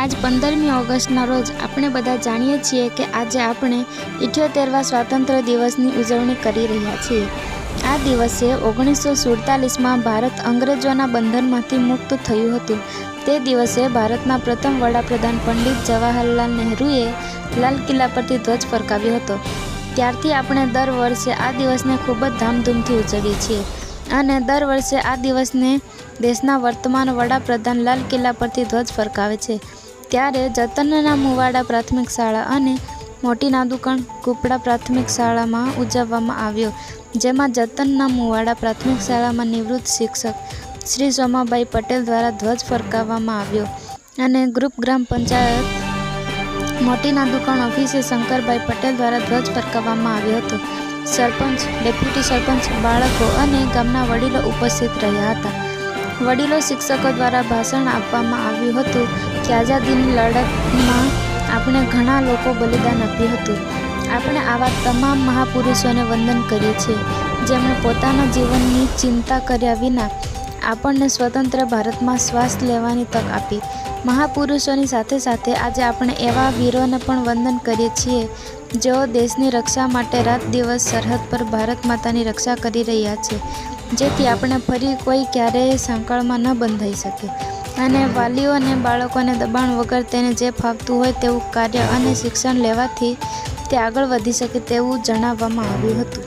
આજ 15મી ઓગસ્ટના રોજ આપણે બધા જાણીએ છીએ કે આજે આપણે 78વા સ્વાતંત્ર્ય દિવસની ઉજવણી કરી રહ્યા છીએ। આ દિવસે 1947માં ભારત અંગ્રેજોના બંધનમાંથી મુક્ત થયું હતું। તે દિવસે ભારતના પ્રથમ વડાપ્રધાન પંડિત જવાહરલાલ નહેરુએ લાલ કિલ્લા પરથી ધ્વજ ફરકાવ્યો હતો। ત્યારથી આપણે દર વર્ષે આ દિવસને ખૂબ જ ધામધૂમથી ઉજવીએ છીએ અને દર વર્ષે આ દિવસને દેશના વર્તમાન વડાપ્રધાન લાલ કિલ્લા પરથી ધ્વજ ફરકાવે છે। ત્યારે જતનના મુવાડા પ્રાથમિક શાળા અને મોટી નાદુકણ કુપડા પ્રાથમિક શાળામાં ઉજવવામાં આવ્યો, જેમાં જતનના મુવાડા પ્રાથમિક શાળામાં નિવૃત્ત શિક્ષક શ્રી સોમાભાઈ પટેલ દ્વારા ધ્વજ ફરકાવવામાં આવ્યો અને ગ્રુપ ગ્રામ પંચાયત મોટી નાદુકણ ઓફિસે શંકરભાઈ પટેલ દ્વારા ધ્વજ ફરકાવવામાં આવ્યો હતો। સરપંચ, ડેપ્યુટી સરપંચ, બાળકો અને ગામના વડીલો ઉપસ્થિત રહ્યા હતા। વડીલો શિક્ષકો દ્વારા ભાષણ આપવામાં આવ્યું હતું કે આઝાદીની લડતમાં આપણે ઘણા લોકો બલિદાન આપ્યું હતું। આપણે આવા તમામ મહાપુરુષોને વંદન કરીએ છીએ, જેમણે પોતાના જીવનની ચિંતા કર્યા વિના આપણને સ્વતંત્ર ભારતમાં શ્વાસ લેવાની તક આપી। મહાપુરુષોની સાથે સાથે આજે આપણે એવા વીરોને પણ વંદન કરીએ છીએ જેઓ દેશની રક્ષા માટે રાત દિવસ સરહદ પર ભારત માતાની રક્ષા કરી રહ્યા છે, જેથી આપણે ફરી કોઈ ક્યારેય સાંકળમાં ન બંધાઈ શકે અને વાલીઓ અને બાળકોને દબાણ વગર તેને જે ફાવતું હોય તેવું કાર્ય અને શિક્ષણ લેવાથી તે આગળ વધી શકે તેવું જણાવવામાં આવ્યું હતું।